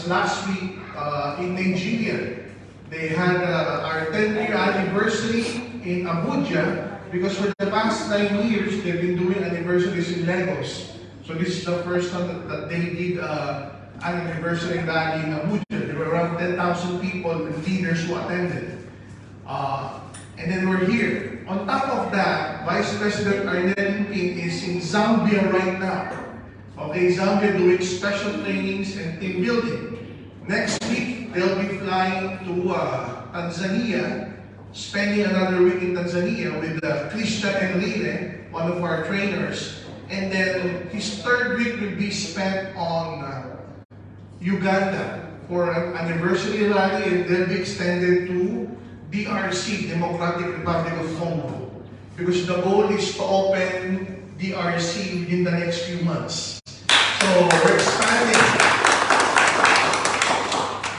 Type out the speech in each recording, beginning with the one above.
just last week in Nigeria. They had our 10th-year anniversary in Abuja because for the past 9 years, they've been doing anniversaries in Lagos. So this is the first time that they did an anniversary rally in Abuja. There were around 10,000 people and leaders who attended. And then we're here. On top of that, Vice President Arnel Ping is in Zambia right now. Okay, Zambia doing special trainings and team building. Next week, they'll be flying to Tanzania, spending another week in Tanzania with Christian Enrile, one of our trainers. And then his third week will be spent on Uganda for an anniversary rally, and they'll be extended to DRC, Democratic Republic of Congo. Because the goal is to open DRC within the next few months. So we're expanding.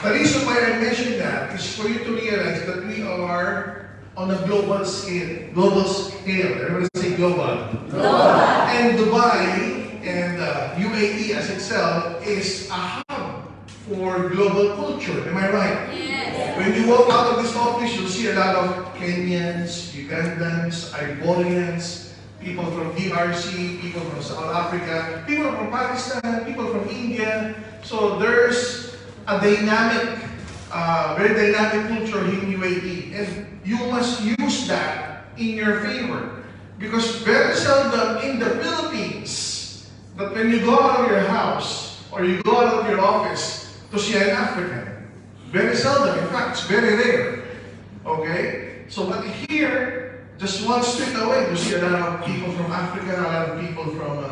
The reason why I mentioned that is for you to realize that we are on a global scale. Global scale. Everybody say global. Global. And Dubai and UAE as itself is a hub for global culture. Am I right? Yes. When you walk out of this office, you'll see a lot of Kenyans, Ugandans, Ivorians, people from DRC, people from South Africa, people from Pakistan, people from India. So there's a dynamic, very dynamic culture in UAE, and you must use that in your favor. Because very seldom in the Philippines, that when you go out of your house or you go out of your office to see an African, very seldom, in fact, it's very rare. Okay? So, but here, just one street away, you see a lot of people from Africa, a lot of people from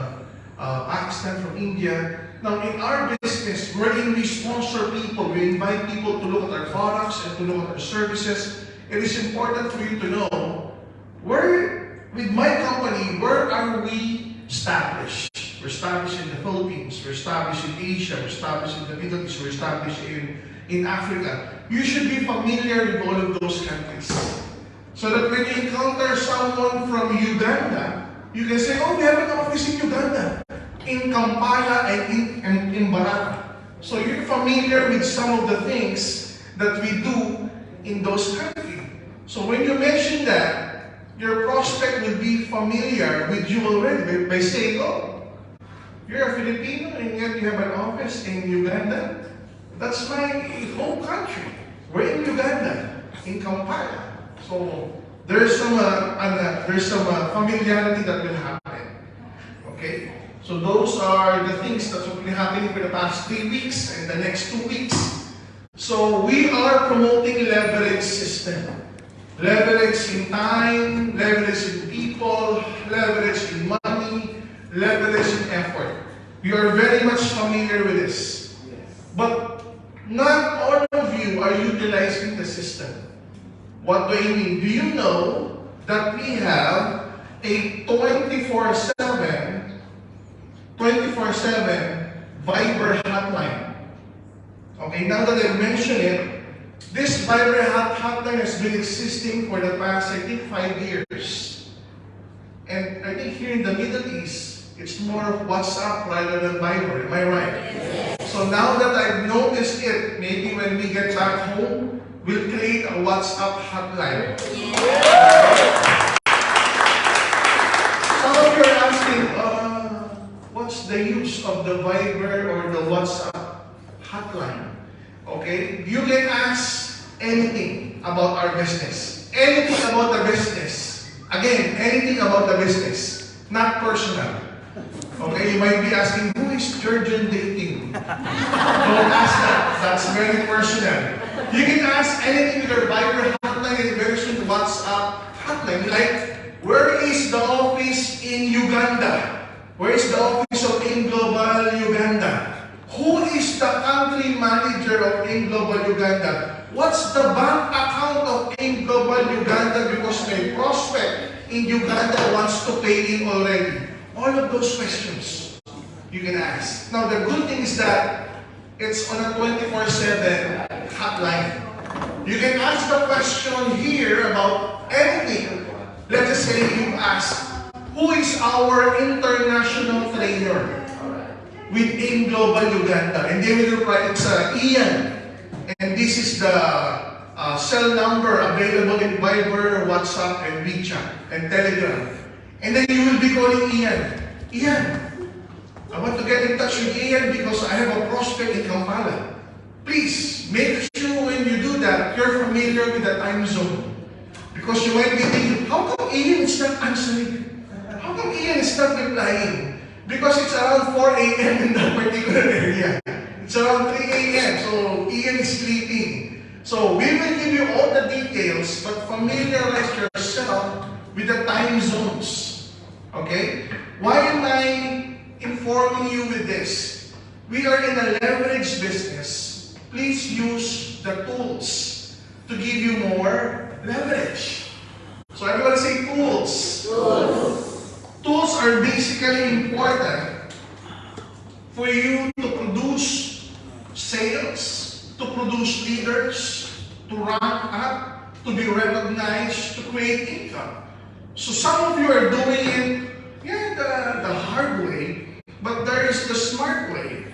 Pakistan, from India. Now, in our business, wherein we sponsor people, we invite people to look at our products and to look at our services, it is important for you to know, where, with my company, where are we established? We're established in the Philippines, we're established in Asia, we're established in the Middle East, we're established in Africa. You should be familiar with all of those countries. So that when you encounter someone from Uganda, you can say, oh, we have an office in Uganda, in Kampala and in Baraka. So you're familiar with some of the things that we do in those countries. So when you mention that, your prospect will be familiar with you already by saying, oh, you're a Filipino and yet you have an office in Uganda? That's my home country. We're in Uganda, in Kampala. So there's some familiarity that will happen. Okay? So those are the things that will be happening for the past 3 weeks and the next 2 weeks. So we are promoting leverage system. Leverage in time, leverage in people, leverage in money, leverage in effort. You are very much familiar with this. But not all of you are utilizing the system. What do I mean? Do you know that we have a 24/7 Viber hotline? Okay, now that I mention it, this Viber hotline has been existing for the past, I think, 5 years. And I think here in the Middle East, it's more of WhatsApp rather than Viber. Am I right? Yes. So now that I've noticed it, maybe when we get back home, we'll create a WhatsApp hotline. Yes. Some of you are asking, what's the use of the Viber or the WhatsApp hotline? Okay? You can ask anything about our business. Anything about the business. Again, anything about the business. Not personal. Okay? You might be asking, who is Georgian dating? Don't ask that. That's very personal. You can ask anything with your Viber hotline and very soon WhatsApp hotline. Like, where is the office in Uganda? Where is the office of AIM Global Uganda? Who is the country manager of AIM Global Uganda? What's the bank account of AIM Global Uganda because my prospect in Uganda wants to pay in already? All of those questions you can ask. Now, the good thing is that it's on a 24/7 hotline. You can ask the question here about anything. Let's just say you ask, who is our international trainer? with AIM Global Uganda. And they will reply, it's Ian. And this is the cell number available in Viber, WhatsApp, and WeChat, and Telegram. And then you will be calling Ian. Ian, I want to get in touch with Ian because I have a prospect in Kampala. Please, make sure when you do that, you're familiar with the time zone. Because you might be thinking, how come Ian is not answering? How come Ian is not replying? Because it's around 4 a.m. in that particular area. It's around 3 a.m. So Ian is sleeping. So we will give you all the details, but familiarize yourself with the time zones. Okay? Why am I informing you with this? We are in a leverage business. Please use the tools to give you more leverage. So everybody say tools. Tools. Tools are basically important for you to produce sales, to produce leaders, to rank up, to be recognized, to create income. So some of you are doing it, the hard way, but there is the smart way.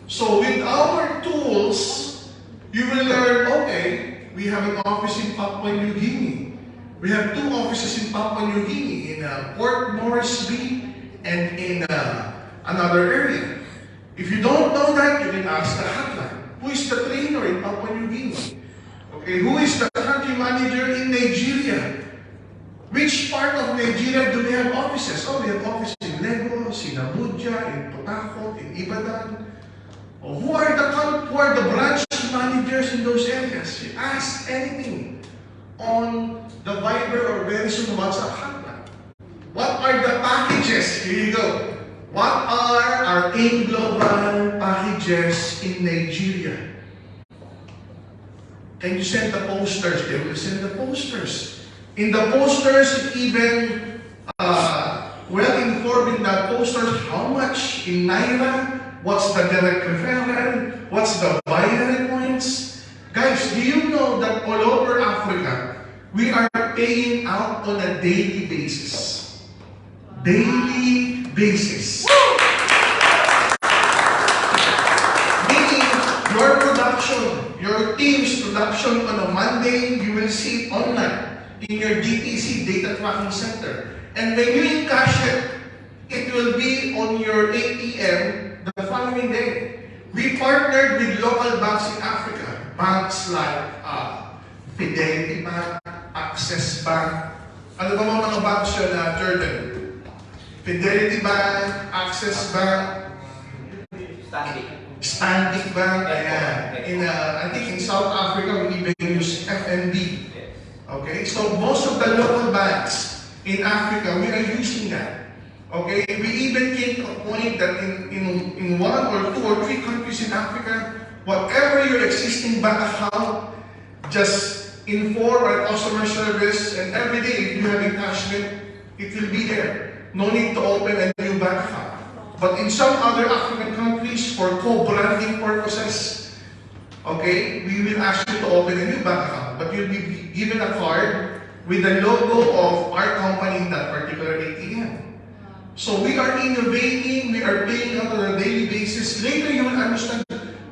So with our tools, you will learn, okay, we have an office in Papua New Guinea. We have 2 offices in Papua New Guinea, in Port Moresby and in another area. If you don't know that, you can ask the hotline. Who is the trainer in Papua New Guinea? Okay, who is the country manager in Nigeria? Which part of Nigeria do we have offices? Oh, we have offices in Lagos, in Abuja, in Port, in Ibadan. Oh, who are the branch managers in those areas? You ask anything on the Viber or very soon WhatsApp hotline. What are the packages? Here you go. What are our AIM Global packages in Nigeria? Can you send the posters? They will send the posters. In the posters, even well informed in the posters, how much in Naira, what's the direct referral, what's the buyer points. Guys, do you know that all over Africa, we are paying out on a daily basis? Daily basis. Meaning, your production, your team's production on a Monday, you will see it online in your DTC data tracking center. And when you encash it, it will be on your ATM the following day. We partnered with local banks in Africa. Banks like Fidelity Bank, Access Bank. Ano ba mga banks yun, Jordan? Fidelity Bank, Access Bank, Standing Bank, ayan. I think in South Africa, we even use FNB. Okay, so most of the local banks in Africa, we are using that. Okay, we even came to a point that in 1 or 2 or 3 countries in Africa, whatever your existing bank account, just inform our customer service, and every day if you have encashment, it will be there. No need to open a new bank account. But in some other African countries, for co-branding purposes, okay, we will ask you to open a new bank account, but you'll be given a card with the logo of our company in that particular ATM. So we are innovating, we are paying out on a daily basis. Later you will understand,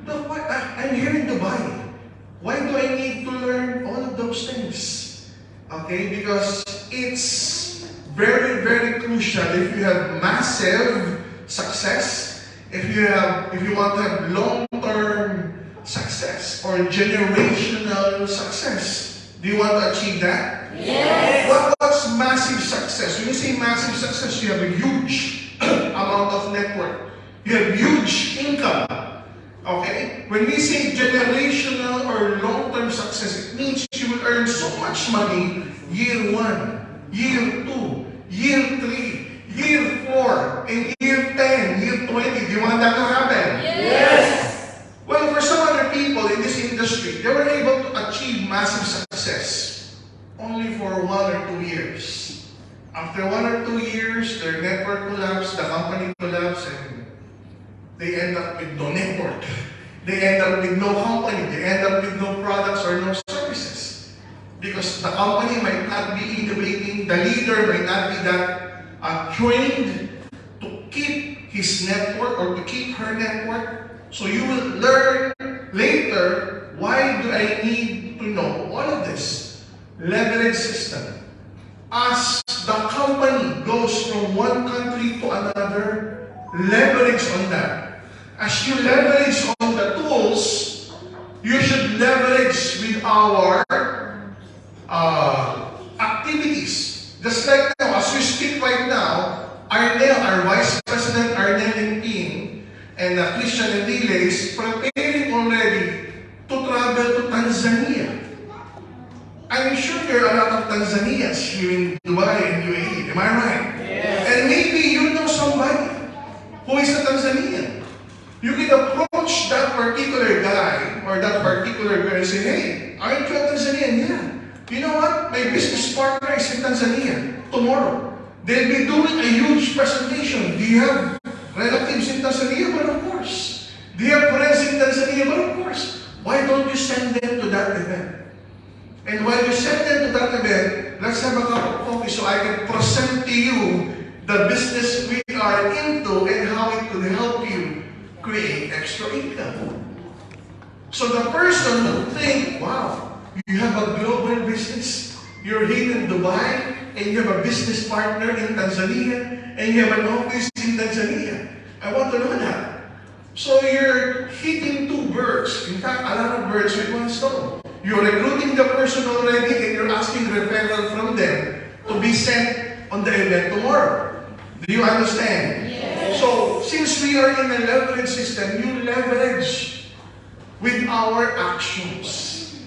no, I'm here in Dubai. Why do I need to learn all of those things? Okay, because it's very, very crucial if you have massive success, if you want to have long-term success or generational success. Do you want to achieve that? Yes. What's massive success? When you say massive success, you have a huge amount of network. You have huge income. Okay? When we say generational or long-term success, it means you will earn so much money year 1, year 2, year 3, year 4, and year 10, year 20. Do you want that to happen? Yes. Well, for some other people in this industry, they were able to achieve massive success only for 1 or 2 years. After 1 or 2 years, their network collapsed, the company collapsed, and they end up with no network. They end up with no company. They end up with no products or no services. Because the company might not be innovating, the leader might not be that trained to keep his network or to keep her network. So you will learn later, why do I need to know all of this? Leverage system. As the company goes from one country to another, leverage on that. As you leverage on the tools, you should leverage with our activities. Just like now, as we speak right now, Arnel, our Vice President Arnel and team, and Christian and Dile is preparing already to travel to Tanzania. I'm sure there are a lot of Tanzanians here in Dubai and UAE. Am I right? Yes. And maybe you know somebody who is a Tanzanian. You can approach that particular guy or that particular girl and say, hey, aren't you a Tanzanian? Yeah. You know what? My business partner is in Tanzania tomorrow. They'll be doing a huge presentation. Do you have relatives in Tanzania? But of course. Do you have friends in Tanzania? But of course. Why don't you send them to that event? And while you send them to that event, let's have a cup of coffee so I can present to you the business we are into and how it could help you create extra income. So the person will think, wow, you have a global business. You're here in Dubai and you have a business partner in Tanzania and you have an office in Tanzania. I want to know that. So you're hitting two birds. In fact, a lot of birds with one stone. You're recruiting the person already and you're asking referral from them to be sent on the event tomorrow. Do you understand? Yes. So, since we are in a leverage system, you leverage with our actions.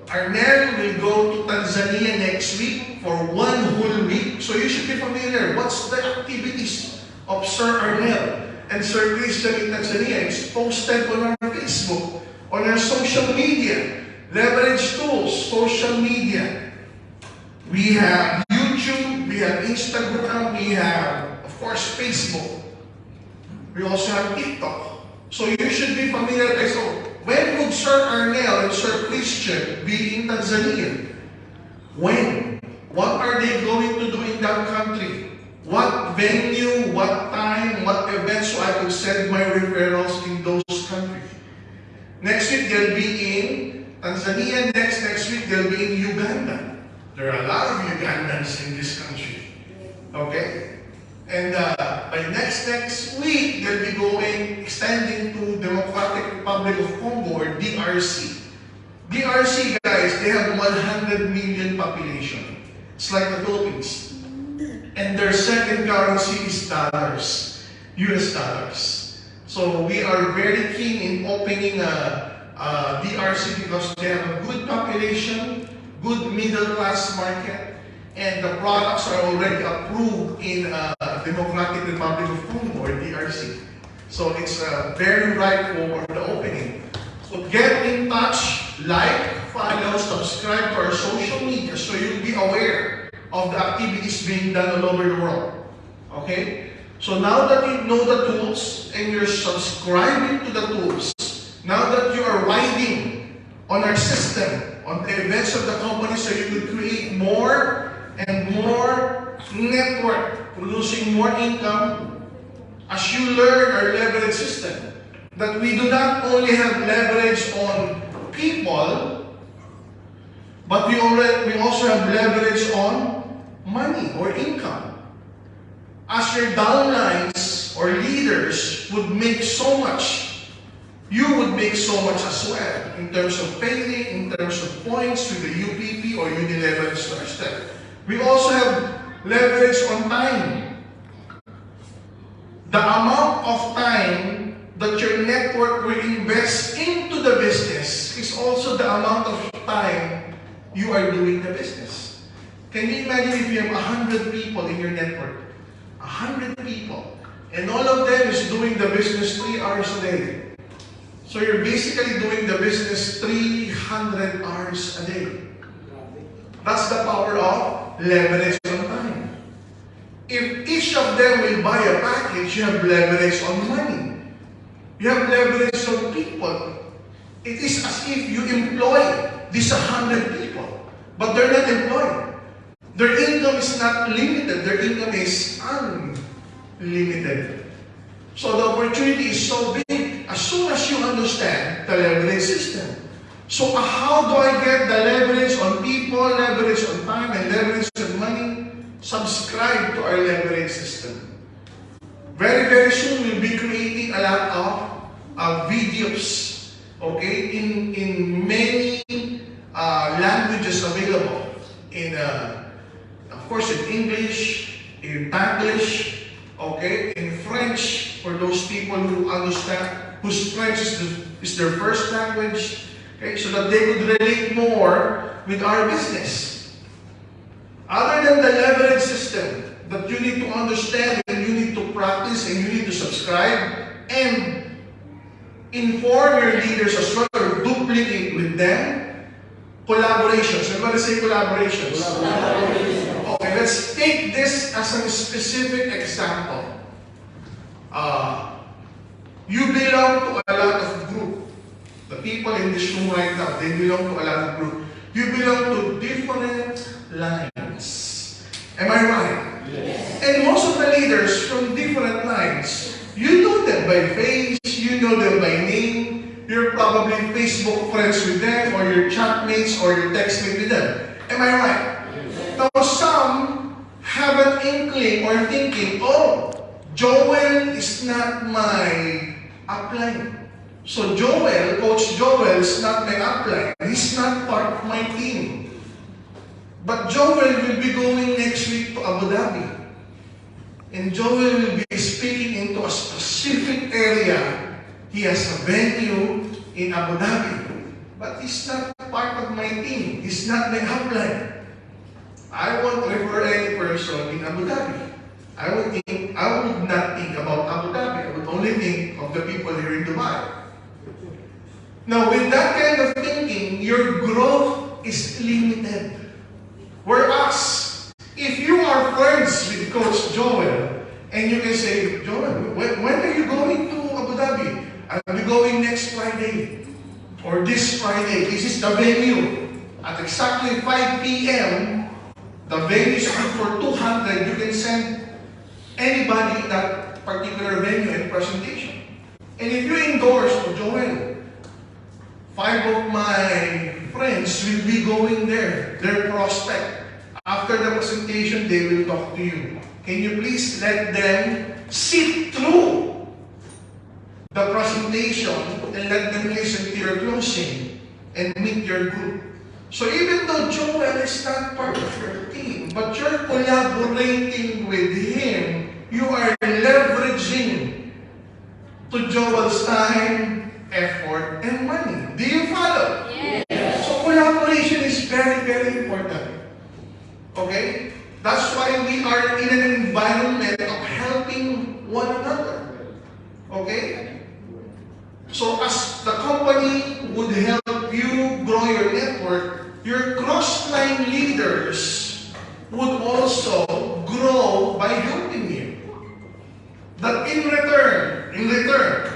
Arnel will go to Tanzania next week for 1 whole week. So you should be familiar. What's the activities of Sir Arnel and Sir Christian in Tanzania? It's posted on our Facebook, on our social media. Leverage tools, social media. We have YouTube, we have Instagram, we have, of course, Facebook. We also have TikTok. So you should be familiar. So when would Sir Arnel and Sir Christian be in Tanzania? When? What are they going to do in that country? What venue, what time, what events, so I could send my referrals in those countries. Next week, they'll be in Tanzania. Next week, they'll be in Uganda. There are a lot of Ugandans in this country. Okay? And by next week, they'll be going, extending to Democratic Republic of Congo or DRC. DRC, guys, they have 100 million population. It's like the Philippines. And their second currency is dollars, US dollars. So we are very keen in opening DRC because they have a good population, good middle class market, and the products are already approved in Democratic Republic of Congo or DRC. So it's very ripe for the opening. So get in touch, like, follow, subscribe to our social media so you'll be aware of the activities being done all over the world. Okay? So now that you know the tools and you're subscribing to the tools, now that you are riding on our system, on the events of the company, so you could create more and more network, producing more income, as you learn our leverage system, that we do not only have leverage on people, but we also have leverage on money or income. As your downlines or leaders would make so much, you would make so much as well in terms of paying, in terms of points with the UPP or unilever step. We also have leverage on time. The amount of time that your network will invest into the business is also the amount of time you are doing the business. Can you imagine if you have 100 people in your network? 100 people. And all of them is doing the business 3 hours a day. So you're basically doing the business 300 hours a day. That's the power of leverage on time. If each of them will buy a package, you have leverage on money. You have leverage on people. It is as if you employ these 100 people, but they're not employed. Their income is not limited. Their income is unlimited. So the opportunity is so big as soon as you understand the leverage system. So how do I get the leverage on people, leverage on time, and leverage on money? Subscribe to our leverage system. Very, very soon we'll be creating a lot of videos, okay, in many languages available. Of course, in English, in Taglish, okay, in French, for those people who understand, whose French is their first language, okay, so that they could relate more with our business. Other than the leverage system that you need to understand and you need to practice and you need to subscribe and inform your leaders as well or duplicate with them, collaborations. Everybody say collaborations. Okay, let's take this as a specific example. You belong to a lot of group. The people in this room right now, they belong to a lot of group. You belong to different lines. Am I right? Yes. And most of the leaders from different lines, you know them by face, you know them by name, you're probably Facebook friends with them, or your chatmates, or your textmates with them. Am I right? Yes. Now some have an inkling or thinking, oh, Joel is not my upline. So Joel, Coach Joel is not my upline. He's not part of my team. But Joel will be going next week to Abu Dhabi. And Joel will be speaking into a specific area. He has a venue in Abu Dhabi. But he's not part of my team. He's not my upline. I won't refer any person in Abu Dhabi. I would not think about Abu Dhabi. I would only think of the people here in Dubai. Now, with that kind of thinking, your growth is limited. Whereas, if you are friends with Coach Joel, and you can say, Joel, when are you going to Abu Dhabi? I'll be going next Friday, or this Friday. This is the venue. At exactly 5 p.m., the venue is good for 200. You can send anybody in that particular venue and presentation. And if you endorse to Joel, 5 of my friends will be going there, their prospect. After the presentation, they will talk to you. Can you please let them sit through the presentation and let them listen to your closing and meet your group? So even though Joel is not part of your team, but you're collaborating with him, you are leveraging to Joel's time, effort, and money. Do you follow? Yes. So collaboration is very, very important. Okay? That's why we are in an environment of helping one another. Okay? So as the company would help you grow your network, your cross-line leaders would also grow by helping you. That in return,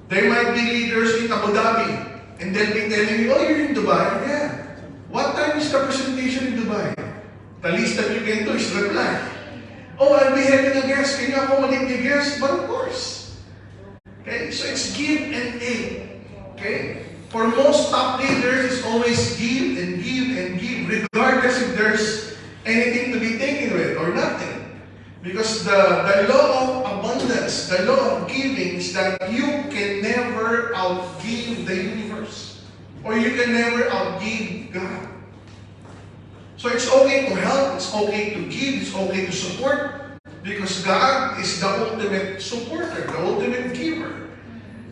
there might be leaders in Abu Dhabi, and they'll be telling you, oh, you're in Dubai? Yeah. What time is the presentation in Dubai? The least that you can do is reply. Oh, I'll be having a guest. Can you accommodate the guest? But of course. Okay, so it's give and take. Okay? For most top leaders, it's always give and give and give, regardless if there's anything to be taken with or nothing. Because the law of abundance, the law of giving is that you can never outgive the universe. Or you can never outgive God. So it's okay to help, it's okay to give, it's okay to support. Because God is the ultimate supporter, the ultimate giver.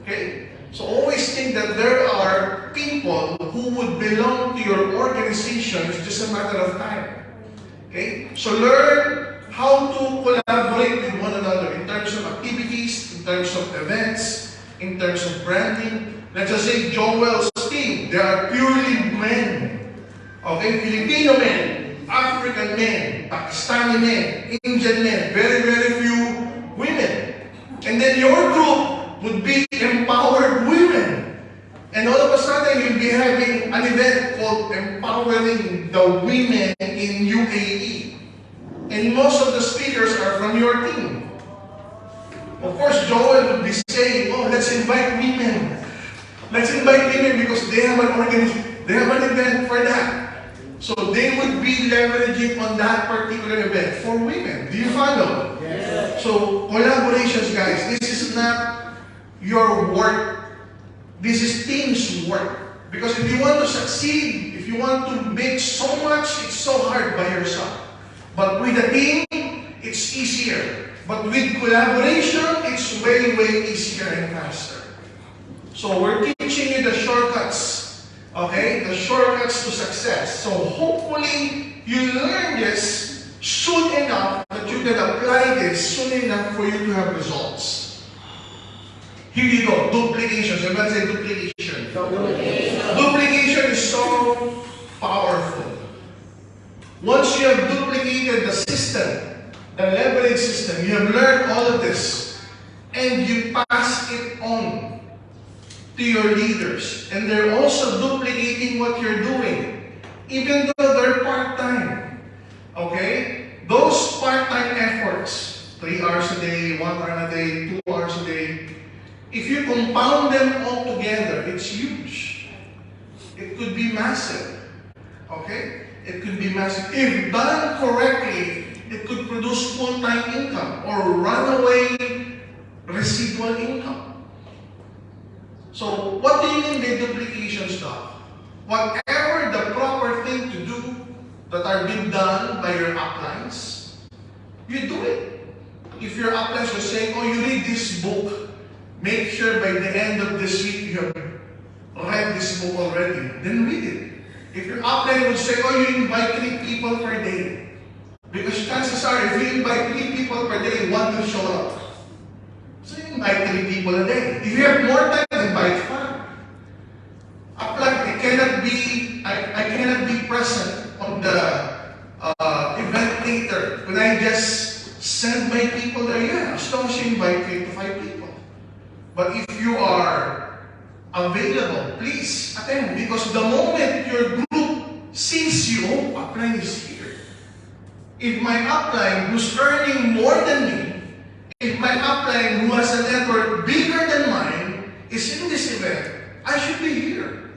Okay? So always think that there are people who would belong to your organization. It's just a matter of time. Okay? So learn how to collaborate with one another in terms of activities, in terms of events, in terms of branding. Let's just say Joel's team, they are purely men. Okay? Filipino men, African men, Pakistani men, Indian men, very, very few women. And then your group would be empowered women. And all of a sudden, you'll be having an event called Empowering the Women in UAE. And most of the speakers are from your team. Of course, Joel would be saying, oh, let's invite women. Let's invite women because they have an event for that. So they would be leveraging on that particular event for women. Do you follow? Yes. So collaborations, guys, this is not your work. This is team's work. Because if you want to succeed, if you want to make so much, it's so hard by yourself. But with a team, it's easier. But with collaboration, it's way, way easier and faster. So we're teaching you the shortcuts, okay? The shortcuts to success. So hopefully you learn this soon enough that you can apply this soon enough for you to have results. Here you go, duplication. Everybody say duplication. Duplication is so powerful. Once you have duplicated the system, the leverage system, you have learned all of this, and you pass it on to your leaders, and they're also duplicating what you're doing, even though they're part-time. Okay? Those part-time efforts, 3 hours a day, 1 hour a day, 2 hours a day, if you compound them all together, it's huge. It could be massive. Okay? It could be massive. If done correctly, it could produce full-time income or runaway residual income. So, what do you mean by duplication stuff? Whatever the proper thing to do that are being done by your uplines, you do it. If your uplines are saying, oh, you read this book, make sure by the end of this week you have read this book already, then read it. If your upline would say, oh, you invite 3 people per day, because chances are, if you invite 3 people per day, 1 will show up. So you invite 3 people a day. If you have more time, invite 5. Upline, I cannot be present on the event later. When I just send my people there, yeah, as long as you invite 3 to 5 people. But if you are available, please attend, because the moment your group sees you, oh, upline is here. If my upline who's earning more than me, if my upline who has a network bigger than mine is in this event, I should be here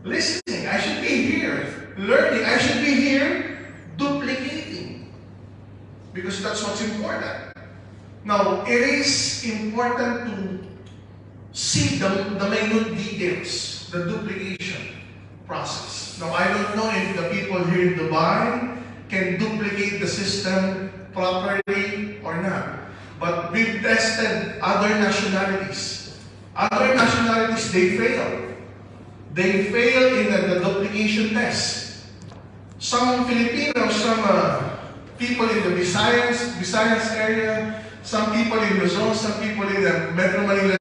listening. I should be here learning. I should be here duplicating, because that's what's important. Now, it is important to see the minute details, the duplication process. Now, I don't know if the people here in Dubai can duplicate the system properly or not. But we've tested other nationalities. Other nationalities, they fail. They fail in the duplication test. Some Filipinos, some people in the Visayas area, some people in Luzon, some people in the Metro Manila,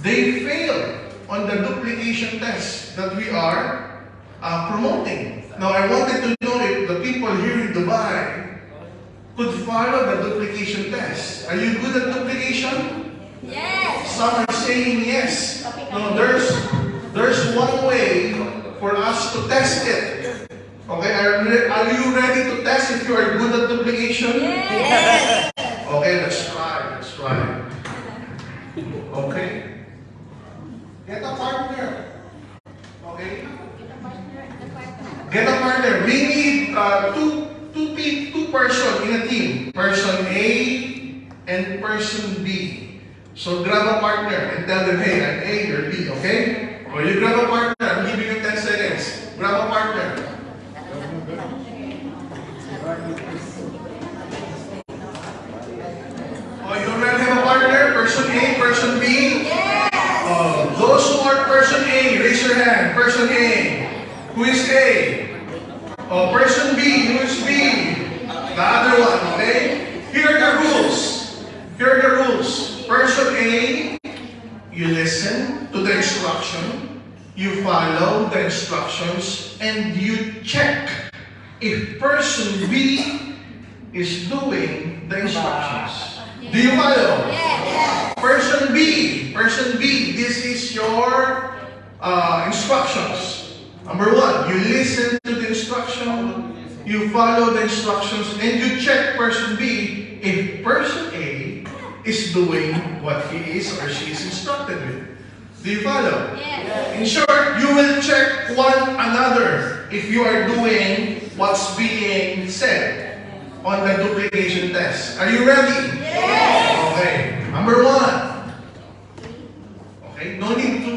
they fail on the duplication test that we are promoting. Now, I wanted to know if the people here in Dubai could follow the duplication test. Are you good at duplication? Yes. Some are saying yes. No, there's one way for us to test it. Okay, are you ready to test if you are good at duplication? Yes. Okay, let's try. Okay. Get a partner. Okay. Get a partner. We need two person in a team. Person A and person B. So grab a partner and tell them, hey, I'm A, you're B, okay? Or you grab a partner, I'm giving you 10 seconds. Grab a partner. Oh, you already have a partner? Person A, person B? Yes! Those who are person A, raise your hand. Person A. Who is A? Oh, person B. Who is B? The other one, okay? Here are the rules. Here are the rules. Person A, you listen to the instruction, you follow the instructions, and you check if person B is doing the instructions. Do you follow? Yes. Person B, this is your instructions. Number 1, you listen to the instruction, you follow the instructions, and you check person B if person A is doing what he is or she is instructed with. Do you follow? Yes. In short, you will check one another if you are doing what's being said on the duplication test. Are you ready? Yes. Okay. Number 1. Okay, no need to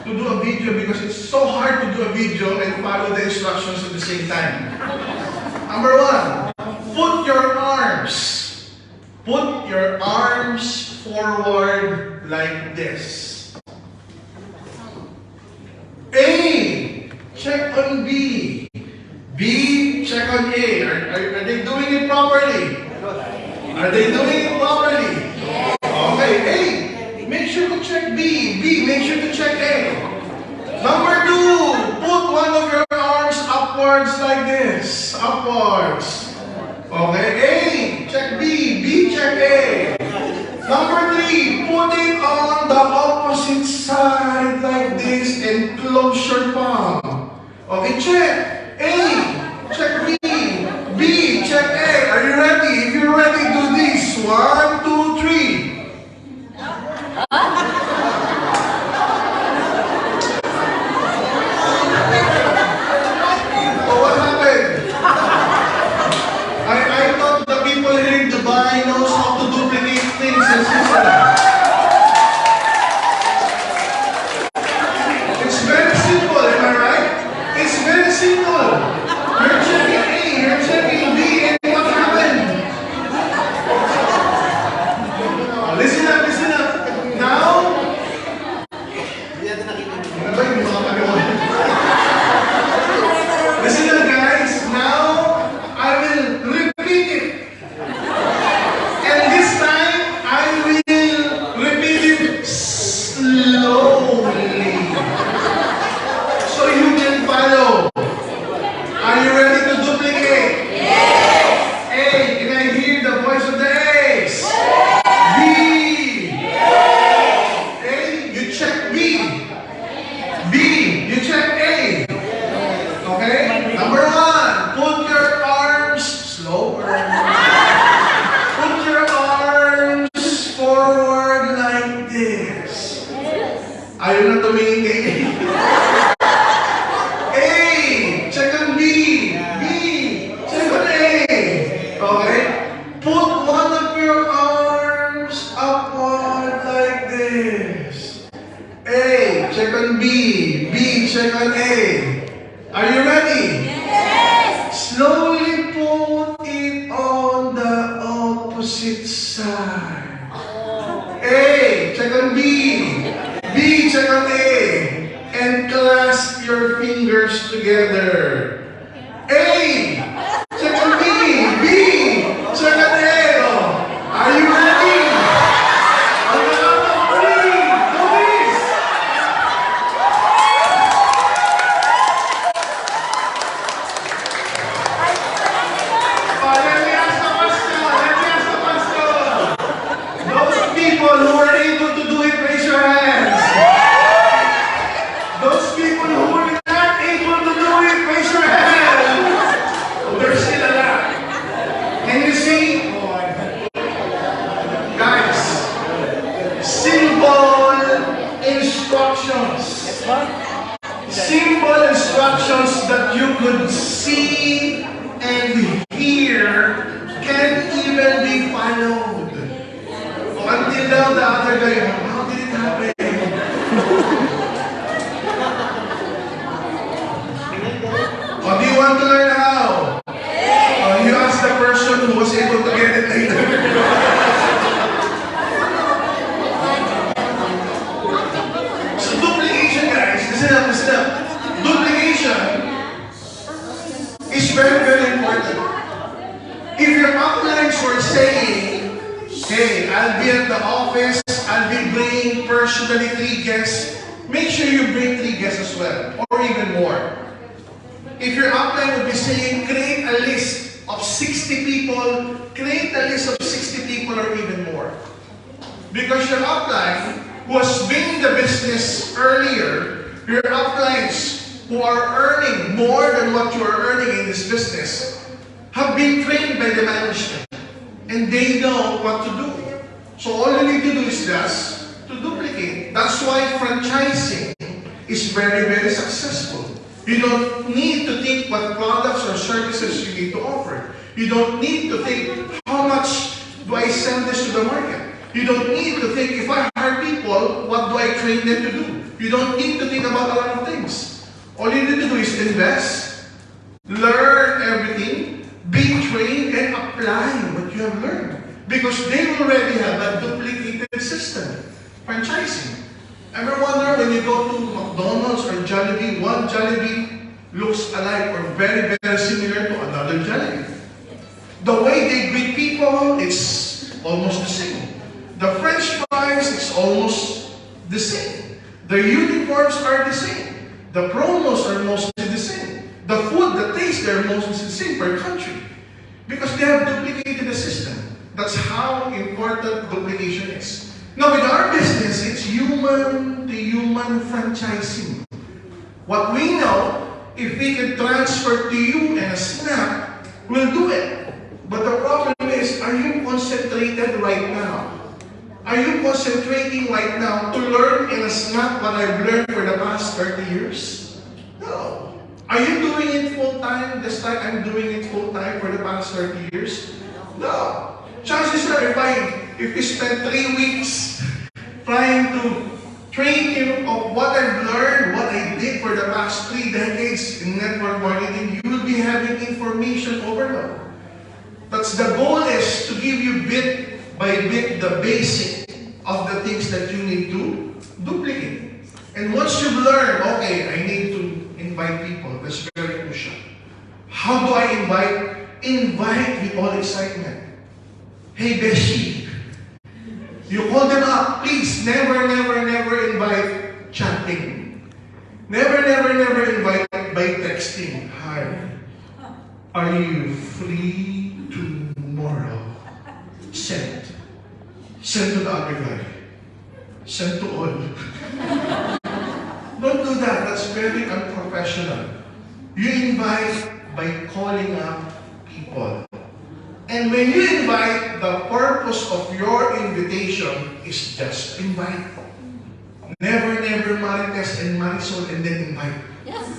do a video because it's so hard to do a video and follow the instructions at the same time. Number 1, put your arms. Put your arms forward like this. A, check on B. B, check on A. Are they doing it properly? Are they doing it properly? Okay, A. Make sure to check B. B, make sure to check A. Number 2, put one of your arms upwards like this. Upwards. Okay, A, check B. B, check A. Number 3, put it on the opposite side like this and close your palm. Okay, check. A, check B. B, check A. Are you ready? If you're ready, do this. 1, 2, 3. Knows how to duplicate things in Switzerland. It's very simple, am I right? It's very simple. You're checking A, you're checking B, and what happened? Listen up, listen up. Now, listen up guys, now I will repeat it. Simple instructions that you could see and hear can't even be followed. Until now, the other guy, how did it happen? Or do you want to learn how? You ask the person who was able to get it later. Listen up. Duplication is very, very important. If your uplines were saying, hey, I'll be at the office, I'll be bringing personally 3 guests, make sure you bring 3 guests as well, or even more. If your upline would be saying, create a list of 60 people, create a list of 60 people or even more. Because your upline, who has been in the business earlier, your uplines who are earning more than what you are earning in this business have been trained by the management and they know what to do. So all you need to do is just to duplicate. That's why franchising is very, very successful. You don't need to think what products or services you need to offer. You don't need to think, how much do I sell this to the market? You don't need to think, if I hire people, what do I train them to do? You don't need to think about a lot of things. All you need to do is invest, learn everything, be trained, and apply what you have learned. Because they already have a duplicated system, franchising. Ever wonder when you go to McDonald's or Jollibee, one Jollibee looks alike or very, very similar to another Jollibee. The way they greet people, it's almost the same. The French fries, it's almost the same. The uniforms are the same. The promos are mostly the same. The food, the taste, they're mostly the same per country. Because they have duplicated the system. That's how important duplication is. Now with our business, it's human-to-human franchising. What we know, if we can transfer to you in a snap, we'll do it. But the problem is, are you concentrated right now? Are you concentrating right now to learn in a snap what I've learned for the past 30 years? No. Are you doing it full-time just like I'm doing it full-time for the past 30 years? No. Chances are, if you spend 3 weeks trying to train you of what I've learned, what I did for the past 3 decades in network marketing, you will be having information overload. That's the goal, is to give you bit by bit the basic of the things that you need to duplicate. And once you've learned, okay, I need to invite people. That's very crucial. How do I invite? Invite with all excitement. Hey, Beshi, you call them up. Please, never invite chatting. Never invite by texting. Hi, are you free tomorrow? Send to the other guy. Send to all. Don't do that. That's very unprofessional. You invite by calling up people. And when you invite, the purpose of your invitation is just invite. Never Marites and Marisol and then invite. Yes.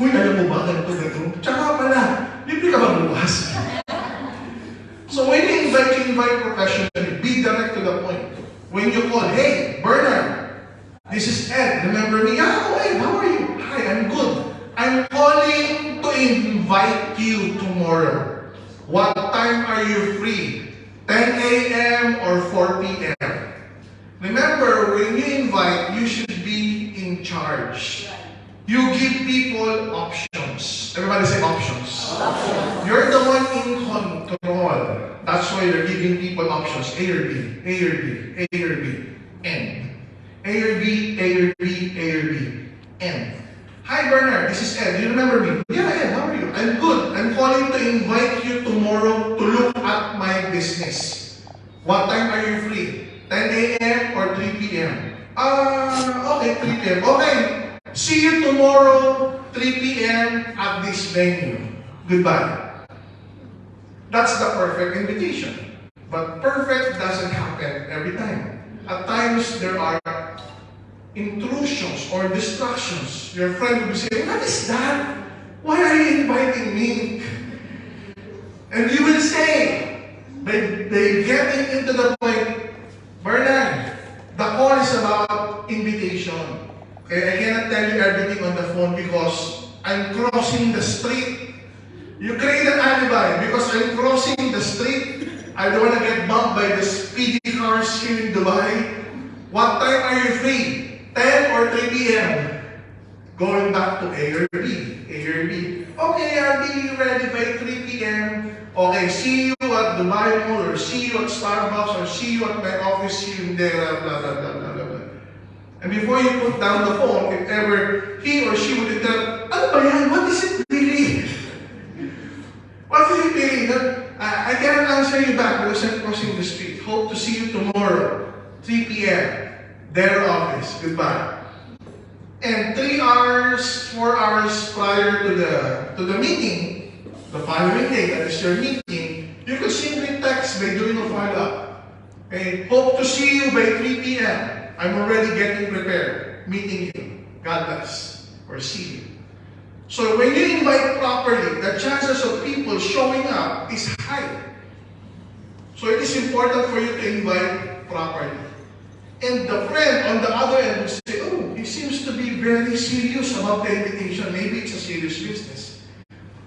Huy, alam mo ba, ganito. Tsaka pala, libre ka ba bukas? So when you invite professionally, be direct to the point. When you call, hey, Bernard, this is Ed. Remember me? Yeah, oh, Ed, how are you? Hi, I'm good. I'm calling to invite you tomorrow. What time are you free? 10 a.m. or 4 p.m.? Remember, when you invite, you should be in charge. You give people options. Everybody say options. You're the one in control. That's why you're giving people options. A or B, A or B, A or B, N. A or B, A or B, A or B, N. Hi Bernard, this is Ed. You remember me? Yeah, Ed, how are you? I'm good. I'm calling to invite you tomorrow to look at my business. What time are you free? 10 a.m. or 3 p.m.? Okay, 3 p.m. Okay, see you tomorrow, 3 p.m. at this venue. Goodbye. That's the perfect invitation. But perfect doesn't happen every time. At times, there are intrusions or distractions. Your friend will be saying, what is that? Why are you inviting me? And you will say, they getting into the point, Bernard, the call is about invitation. Okay, I cannot tell you everything on the phone because I'm crossing the street. You create an alibi because I'm crossing the street. I don't want to get bumped by the speedy cars here in Dubai. What time are you free? 10 or 3 p.m. Going back to A or B. A or B. Okay, I'll be ready by 3 p.m. Okay, see you at Dubai Mall or see you at Starbucks or see you at my office here and there, blah, blah, blah, blah, blah. And before you put down the phone, if ever he or she would interrupt, ano ba yan? What is it really? What is it really? I cannot answer you back because I'm crossing the street. Hope to see you tomorrow, 3 p.m. Their office. Goodbye. And 3 hours, 4 hours prior to the meeting, the following day, that is your meeting, you could simply text by doing a follow-up. Okay, hope to see you by 3 p.m. I'm already getting prepared, meeting you. God bless. Or see you. So when you invite properly, the chances of people showing up is high. So it is important for you to invite properly. And the friend on the other end will say, oh, he seems to be very serious about the invitation. Maybe it's a serious business.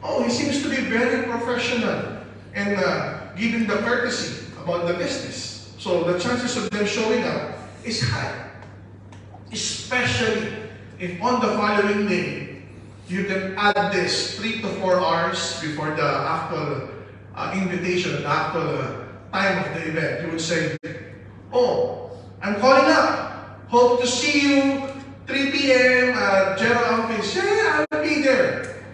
Oh, he seems to be very professional and giving the courtesy about the business. So the chances of them showing up is high. Especially if on the following day, you can add this 3 to 4 hours before the actual invitation, the actual time of the event. You would say, oh, I'm calling up. Hope to see you 3 p.m. at General Office. Yeah, I'll be there.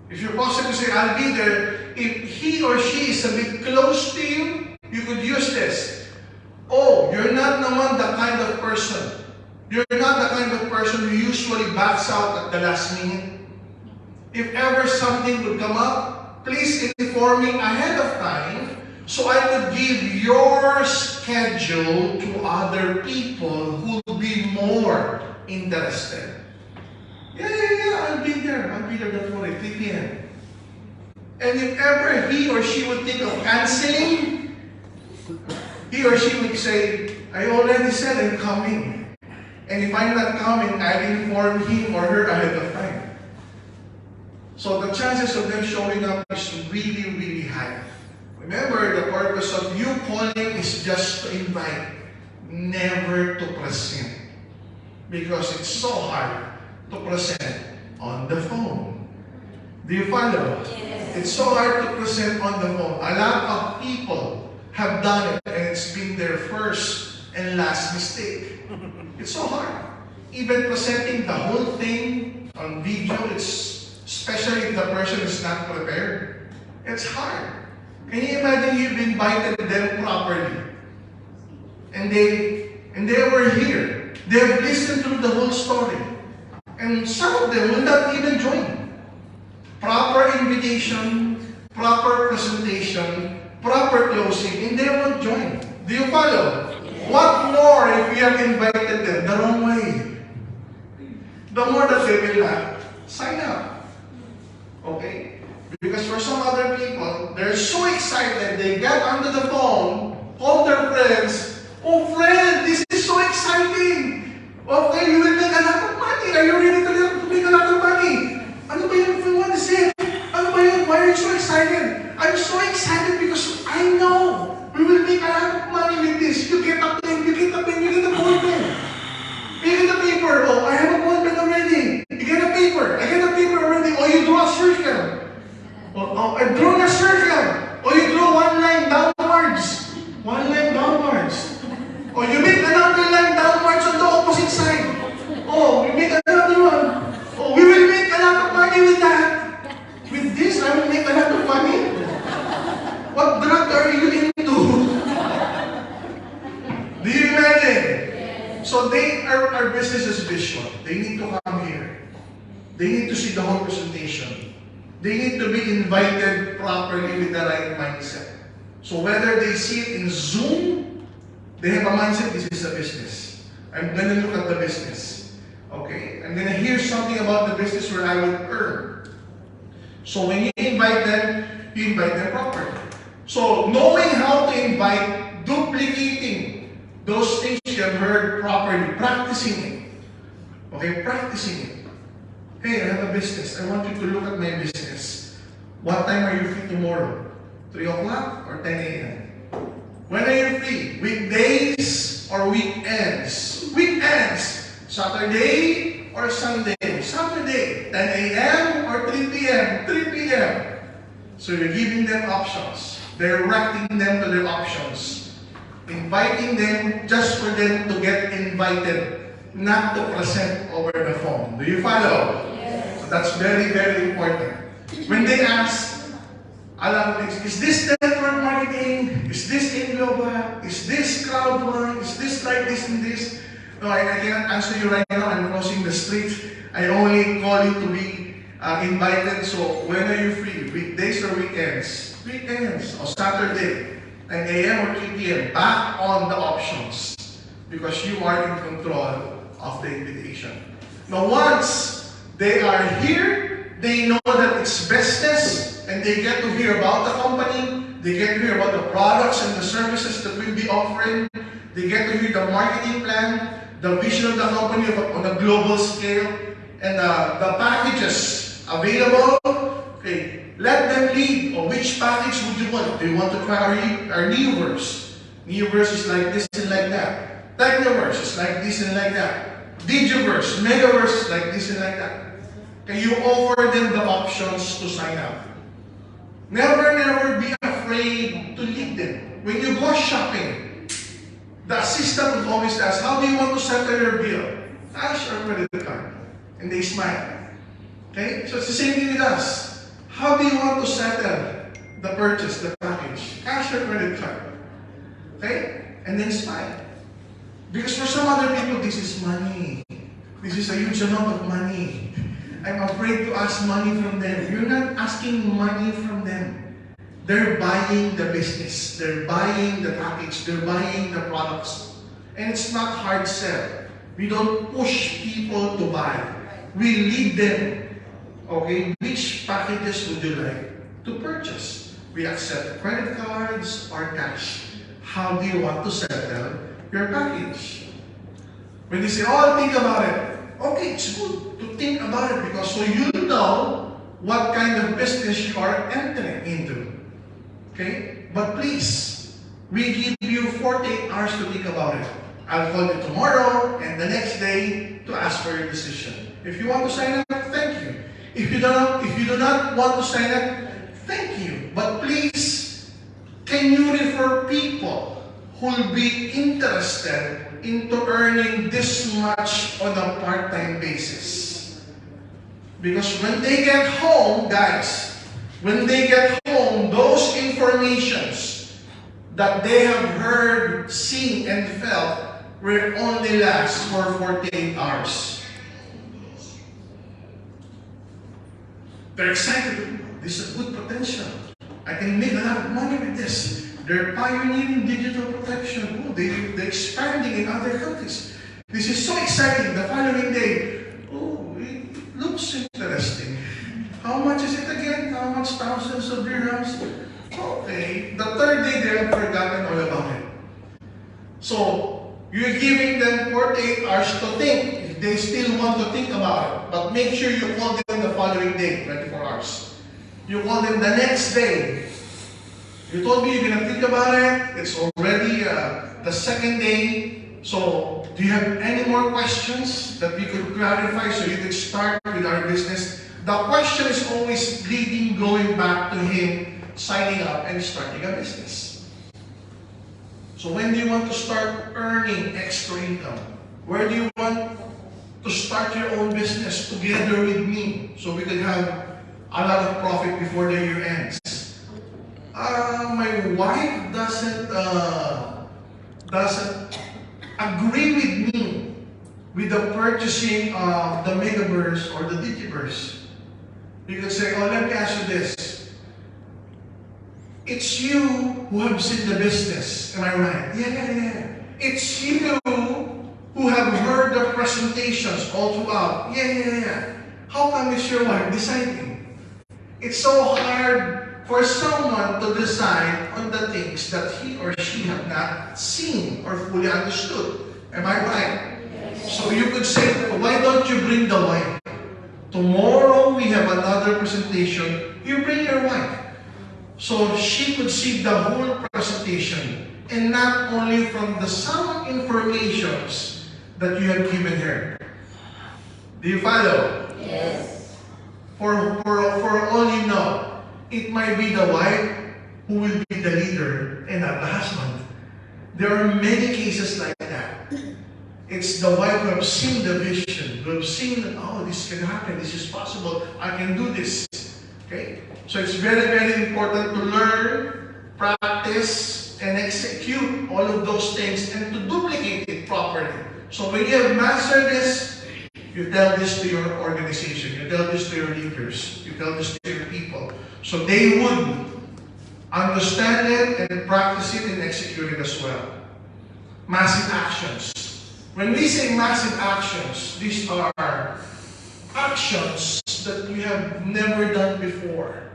If you're possible to say, I'll be there, if he or she is a bit close to you, you could use this. Oh, you're not naman the kind of person. You're not the kind of person who usually backs out at the last minute. If ever something would come up, please inform me ahead of time so I could give your schedule to other people who will be more interested. Yeah, I'll be there. Don't worry, 3 p.m. And if ever he or she would think of canceling, he or she would say, I already said I'm coming. And if I'm not coming, I'll inform him or her ahead of time. So the chances of them showing up is really, really high. Remember, the purpose of you calling is just to invite, never to present. Because it's so hard to present on the phone. Do you follow? Yes. It's so hard to present on the phone. A lot of people have done it and it's been their first and last mistake. It's so hard. Even presenting the whole thing on video, especially if the person is not prepared, it's hard. Can you imagine you've invited them properly? And they were here. They have listened to the whole story. And some of them will not even join. Proper invitation, proper presentation, proper closing, and they won't join. Do you follow? What more if you have invited them the wrong way? The more that they will not sign up. Okay? Because for some other people, they're so excited, they get onto the phone, call their friends, oh friend, this is so exciting! Okay, you will make a lot of money. Are you ready to make a lot of money? Ano ba yung what is it? Ano ba yun? Why are you so excited? I'm so excited because I know we will make a lot of money with this. You get a pen, you get a ball pen. You get a paper. Oh, I have a ball pen already. You get a paper. I get a paper already. Oh, you draw a circle. Oh, I draw a circle. Oh, you draw one line downwards. One line downwards. Oh, you make another line downwards on the opposite side. Oh, you make another one. Oh, we will make a lot of money with that. With this, I will make a lot of money. What drug are you into? Do you imagine? Yes. So our business is visual. They need to come here. They need to see the whole presentation. They need to be invited properly with the right mindset. So whether they see it in Zoom, they have a mindset, this is a business. I'm going to look at the business. Okay? I'm going to hear something about the business where I would earn. So when you invite them properly. So knowing how to invite, duplicating those things you have heard properly, practicing it. Okay, practicing it. Hey, I have a business. I want you to look at my business. What time are you free tomorrow? 3 o'clock or 10 a.m.? When are you free? Weekdays or weekends? Weekends. Saturday or Sunday? Saturday. 10 a.m. or 3 p.m.? 3 p.m. So you're giving them options. Directing them to their options. Inviting them just for them to get invited, not to present over the phone. Do you follow? Yes. So that's very, very important. When they ask, a lot of things, is this network marketing? Is this in global? Is this crowdfunding? Is this like this and this? No, I cannot answer you right now. I'm crossing the street. I only call you to be invited. So when are you free? Weekdays or weekends? Weekends or Saturday. 9 a.m. or 3 p.m. Back on the options because you are in control of the invitation. Now once they are here, they know that it's business and they get to hear about the company, they get to hear about the products and the services that we'll be offering, they get to hear the marketing plan, the vision of the company on a global scale, and the packages available. Okay, let them lead. Or which package would you want? Do you want to try our new verse? New verse is like this and like that. Technoverse is like this and like that. Digiverse, Megaverse is like this and like that. Okay, you offer them the options to sign up. Never be afraid to lead them. When you go shopping, the assistant will always ask, how do you want to settle your bill? Cash or credit card? And they smile. Okay? So it's the same thing with us. How do you want to settle the purchase, the package? Cash or credit card? Okay? And then smile. Because for some other people, this is money. This is a huge amount of money. I'm afraid to ask money from them. You're not asking money from them. They're buying the business. They're buying the package. They're buying the products. And it's not hard sell. We don't push people to buy. We lead them. Okay, which packages would you like to purchase? We accept credit cards or cash. How do you want to settle your package? When they say, oh, think about it. Okay, it's good to think about it because so you know what kind of business you are entering into. Okay? But please, we give you 48 hours to think about it. I'll call you tomorrow and the next day to ask for your decision. If you want to sign up, thank you. If you do not want to sign up, thank you. But please, can you refer people who will be interested into earning this much on a part-time basis? Because when they get home, guys, when they get home, those informations that they have heard, seen, and felt will only last for 48 hours. They're excited. This is a good potential. I can make a lot of money with this. They're pioneering digital protection. Oh, they're expanding in other countries. This is so exciting. The following day, oh, it looks interesting. How much is it again? How much thousands of dirhams? Okay. The third day, they have forgotten all about it. So, you're giving them 48 hours to think. If they still want to think about it. But make sure you call them the following day, 24 hours. You call them the next day. You told me you're going to think about it. It's already the second day. So, do you have any more questions that we could clarify so you could start with our business? The question is always leading, going back to him, signing up and starting a business. So when do you want to start earning extra income? Where do you want to start your own business together with me so we can have a lot of profit before the year ends? My wife doesn't agree with me with the purchasing of the Megaverse or the Digiverse. You could say, oh, let me ask you this. It's you who have seen the business. Am I right? Yeah. It's you who have heard the presentations all throughout. Yeah. How come is your wife deciding? It's so hard for someone to decide on the things that he or she have not seen or fully understood. Am I right? Yes. So you could say, why don't you bring the wife? Tomorrow we have another presentation. You bring your wife. So she could see the whole presentation and not only from the some informations that you have given her. Do you follow? Yes. For all you know, it might be the wife who will be the leader and not the husband. There are many cases like that. It's the wife who have seen the vision, who have seen, oh, this can happen, this is possible, I can do this. Okay? So it's very, very important to learn, practice, and execute all of those things and to duplicate it properly. So when you have mastered this, you tell this to your organization, you tell this to your leaders, you tell this to your people. So they would understand it, and practice it and execute it as well. Massive actions. When we say massive actions, these are actions that you have never done before.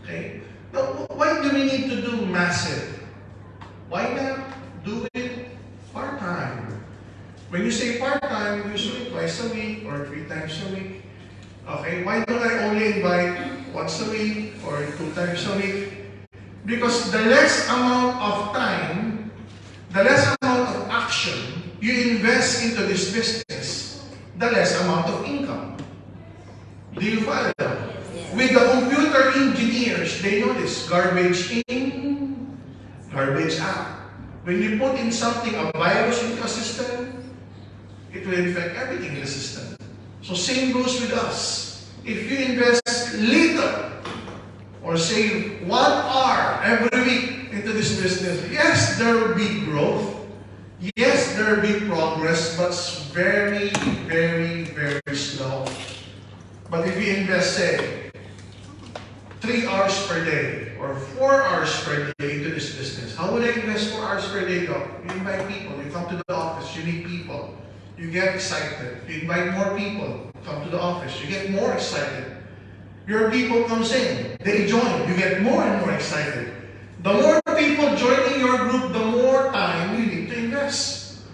Okay? Now, why do we need to do massive? Why not do it part-time? When you say part-time, usually twice a week or 3 times a week. Okay, why don't I only invite once a week or 2 times a week? Because the less amount of time, the less amount of action you invest into this business, the less amount of income. Do you follow? Yes. With the computer engineers, they know this. Garbage in, garbage out. When you put in something, a virus into a system, it will infect everything in the system. So same goes with us. If you invest little, or say 1 hour every week into this business, yes, there will be growth. Yes, there will be progress, but it's very, very, very slow. But if you invest, say, 3 hours per day or 4 hours per day into this business, how would I invest 4 hours per day? Though? You invite people, you come to the office, you meet people, you get excited. You invite more people, come to the office, you get more excited. Your people comes in, they join, you get more and more excited. The more people joining your group, the more time you need to invest.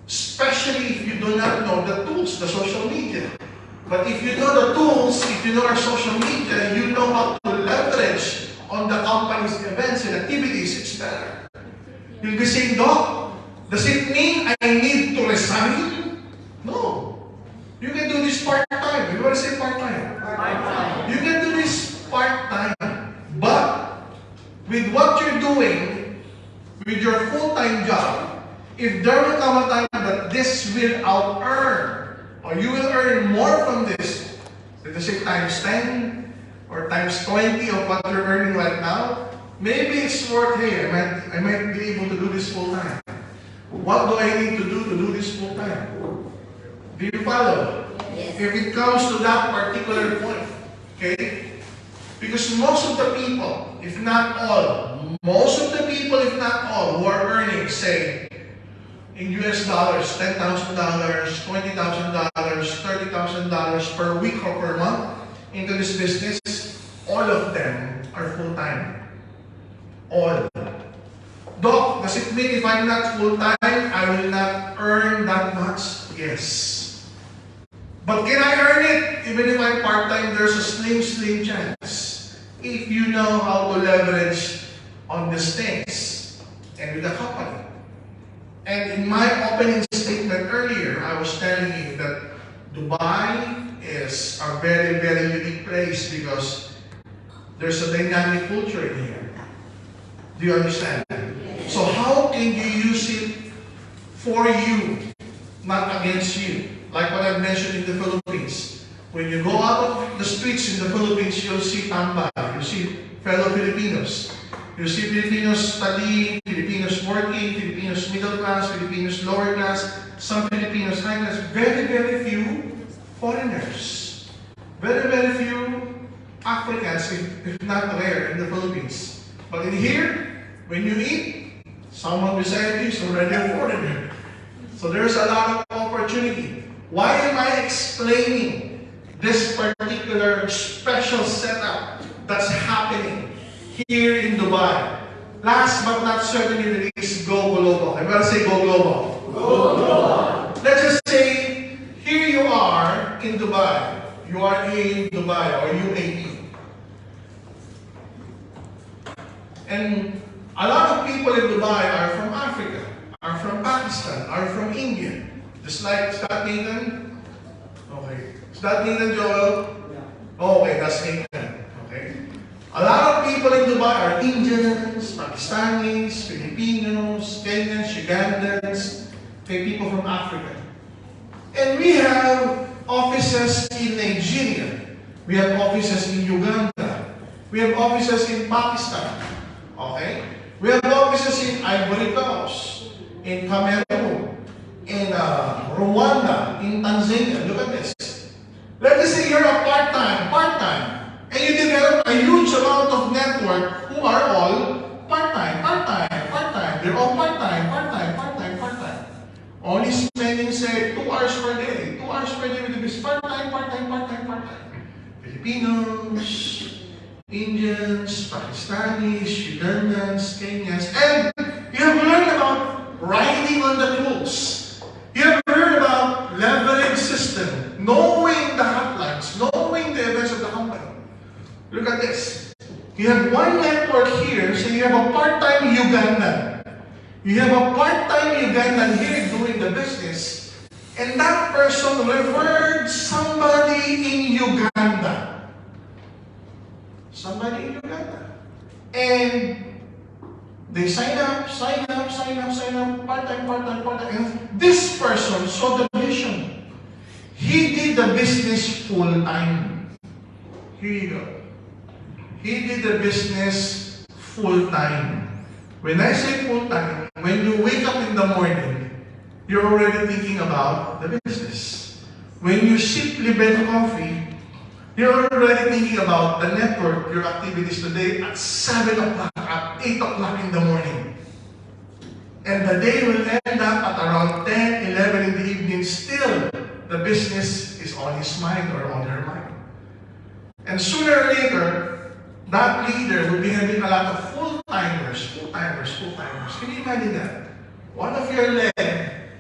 Especially if you do not know the tools, the social media. But if you know the tools, if you know our social media, you know how to leverage on the company's events and activities, it's better. You'll be saying, Doc, does it mean I need to resign? No. You can do this part-time. You want to say part-time? Part-time. You can do this part-time. But with what you're doing, with your full-time job, if there will come a time that this will out-earn, or you will earn more from this, let us say times 10 or times 20 of what you're earning right now, maybe it's worth, hey, I might be able to do this full-time. What do I need to do this full-time? Do you follow? Yes. If it comes to that particular point, okay? Because most of the people, if not all, most of the people, if not all, who are earning, say, in US dollars, $10,000, $20,000, $30,000 per week or per month into this business, all of them are full-time. All. Doc, does it mean if I'm not full-time, I will not earn that much? Yes. But can I earn it? Even if I'm part-time, there's a slim chance. If you know how to leverage on these things and with the company. And in my opening statement earlier, I was telling you that Dubai is a very, very unique place because there's a dynamic culture in here. Do you understand? Yes. So how can you use it for you, not against you? Like what I've mentioned in the Philippines. When you go out of the streets in the Philippines, you'll see tambay, you'll see fellow Filipinos. You see Filipinos studying, Filipinos working, Filipinos middle class, Filipinos lower class, some Filipinos high class. Very, very few foreigners. Very, very few Africans, if not rare, in the Philippines. But in here, when you eat, someone beside you is already a foreigner. So there's a lot of opportunity. Why am I explaining this particular special setup that's happening here in Dubai? Last but not certainly least, go global. I'm going to say go global. Go global. Let's just say, here you are in Dubai. You are in Dubai or UAE. And a lot of people in Dubai are from Africa, are from Pakistan, are from India. Just like, is that Nathan? Okay. Is that Nathan, Joel? Yeah. Okay, that's Nathan. Okay. A lot of people in Dubai are Indians, Pakistanis, Filipinos, Kenyans, Ugandans, okay, people from Africa. And we have offices in Nigeria. We have offices in Uganda. We have offices in Pakistan. Okay? We have offices in Ivory Coast, in Cameroon, in Rwanda, in Tanzania. Look at this. Let us say you're a part-time, and you develop a huge amount of network. Who who are all part-time, part-time, part-time. They're all part-time, part-time, part-time, part-time. Only spending, say, 2 hours per day. 2 hours per day with the business. Part-time, part-time, part-time, part-time. Filipinos, Indians, Pakistanis, Ugandans, Kenyans, and you have learned about riding on the clothes. You have heard about leverage system, knowing the hotlines, knowing the events of the company. Look at this. You have one network here, so you have a part-time Ugandan. You have a part-time Ugandan here doing the business, and that person referred somebody in Uganda. Somebody in Uganda. And they sign up, part-time, part-time, part-time. And this person saw the vision. He did the business full-time. Here you go. He did the business full-time. When I say full-time, when you wake up in the morning, you're already thinking about the business. When you sip Libet coffee, you're already thinking about the network, your activities today at 7 o'clock, at 8 o'clock in the morning. And the day will end up at around 10, 11 in the evening. Still, the business is on his mind or on her mind. And sooner or later, that leader will be having a lot of full-timers. Can you imagine that? One of your leg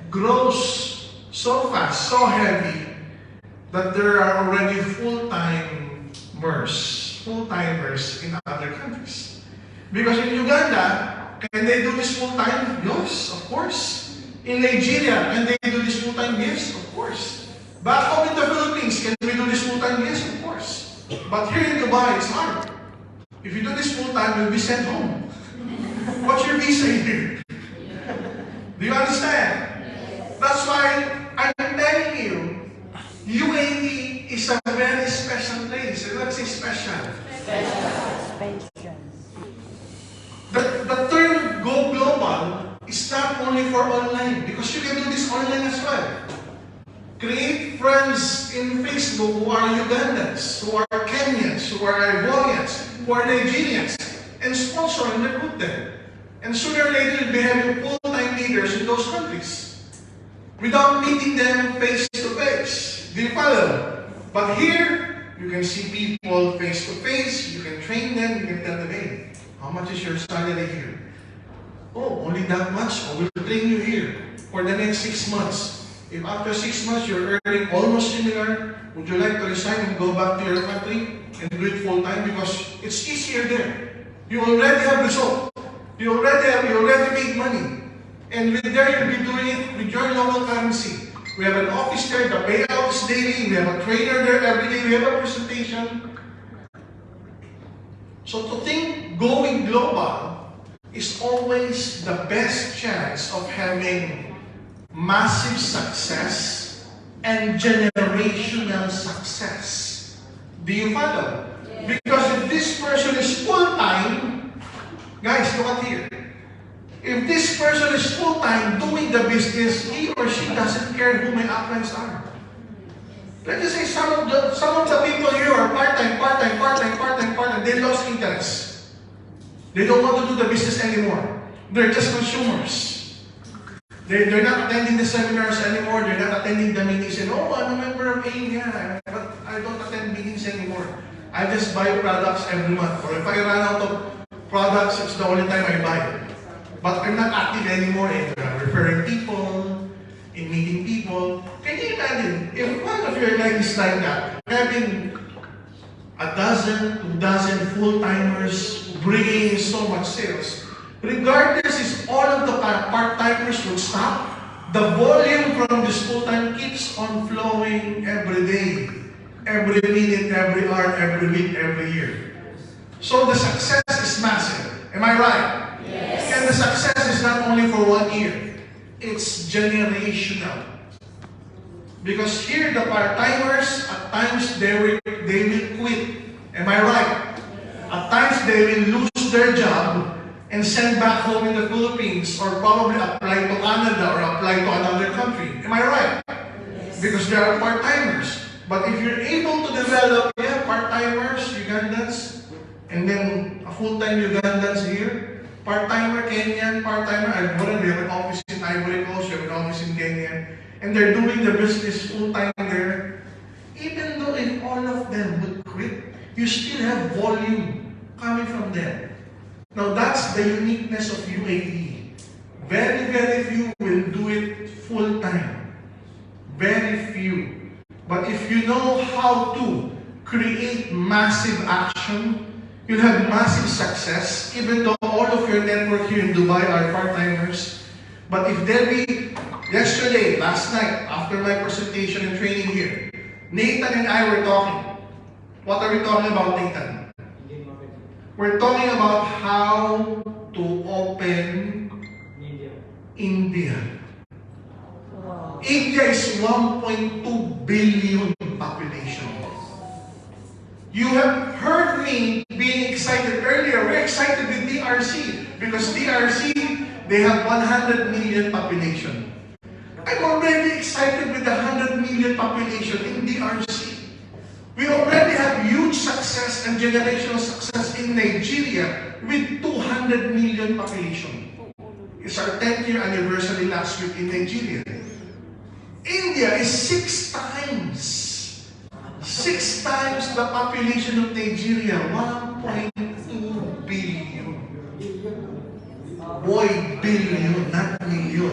grows so fast, so heavy, that there are already full-timers in other countries. Because in Uganda, can they do this full-time? Yes, of course. In Nigeria, can they do this full-time? Yes, of course. Back home in the Philippines, can we do this full-time? Yes, of course. But here in Dubai, it's hard. If you do this full-time, you'll be sent home. What's your visa here? Do you understand? That's why I'm telling you, UAE is a very special place. Let's say special. The term go global is not only for online, because you can do this online as well. Create friends in Facebook who are Ugandans, who are Kenyans, who are Ivorians, who are Nigerians, and sponsor and recruit them. And sooner or later, you'll be having full-time leaders in those countries without meeting them face to face. Do you follow? But here, you can see people face to face, you can train them, you can tell them, hey, how much is your salary here? Oh, only that much? Oh, we'll train you here for the next 6 months. If after 6 months you're earning almost similar, would you like to resign and go back to your country and do it full time? Because it's easier there. You already have result. You already made money. And with there, you'll be doing it with your local currency. We have an office there, the payout is daily, we have a trainer there every day, we have a presentation. So to think going global is always the best chance of having massive success and generational success. Do you follow? Yes. Because if this person is full-time, guys, look at here. If this person is full-time doing the business, he or she doesn't care who my uplines are. Let's just say some of the people here are part-time, they lost interest. They don't want to do the business anymore. They're just consumers. They're not attending the seminars anymore, they're not attending the meetings, and oh, I'm a member of AIM, yeah, but I don't attend meetings anymore. I just buy products every month, or if I run out of products, it's the only time I buy. But I'm not active anymore in referring people, in meeting people. Can you imagine, if one of your life is like that, having a dozen, 2 dozen full-timers bringing in so much sales, regardless if all of the part-timers would stop, the volume from this full-time keeps on flowing every day, every minute, every hour, every week, every year. So the success is massive. Am I right? Yes. And the success is not only for 1 year. It's generational. Because here the part-timers, at times they will quit. Am I right? At times they will lose their job and send back home in the Philippines, or probably apply to Canada or apply to another country. Am I right? Yes. Because there are part-timers. But if you're able to develop part-timers, Ugandans, and then a full-time Ugandans here, part-timer Kenyan, part-timer Ivorian. We have an office in Ivory Coast, we have an office in Kenya, and they're doing the business full-time there. Even though if all of them would quit, you still have volume coming from them. Now that's the uniqueness of UAE. Very, very few will do it full-time. Very few. But if you know how to create massive action, you'll have massive success, even though all of your network here in Dubai are part-timers. But if there be, yesterday, last night, after my presentation and training here, Nathan and I were talking. What are we talking about, Nathan? We're talking about how to open India. Wow. India is 1.2 billion population. You have heard me being excited earlier. We're excited with DRC because DRC, they have 100 million population. I'm already excited with the 100 million population in DRC. We already have huge success and generational success in Nigeria with 200 million population. It's our 10th year anniversary last week in Nigeria. India is 6 times the population of Nigeria, 1.2 billion. Boy, billion, not million.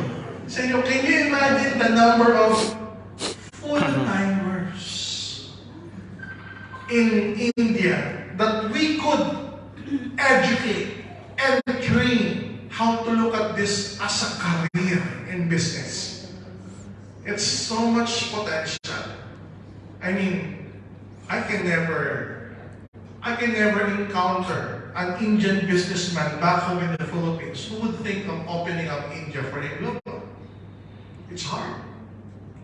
So can you imagine the number of full-timers in India that we could educate and train how to look at this as a career in business? It's so much potential. I mean, I can never encounter an Indian businessman back home in the Philippines who would think of opening up India for a global. It's hard.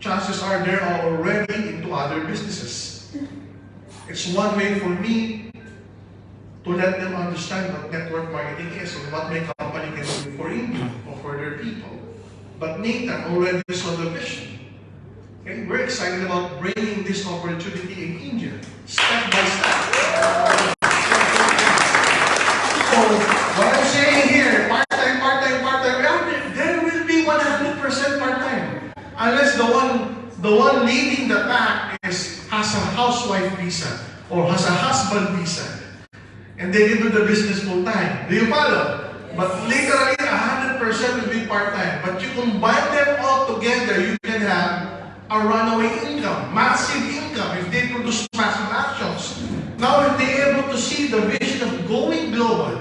Chances are they are already into other businesses. It's one way for me to let them understand what network marketing is and what my company can do for India or for their people. But Nathan already saw the vision. Okay? We're excited about bringing this opportunity in India, step by step. So, what I'm saying here, part-time, there will be 100% part-time. Unless the one leading the pack has a housewife visa or has a husband visa. And they can do the business full-time. Do you follow? Yes. But literally, 100% will be part-time. But you combine them all together, you can have a runaway income, massive income if they produce massive actions. Now, if they're able to see the vision of going global,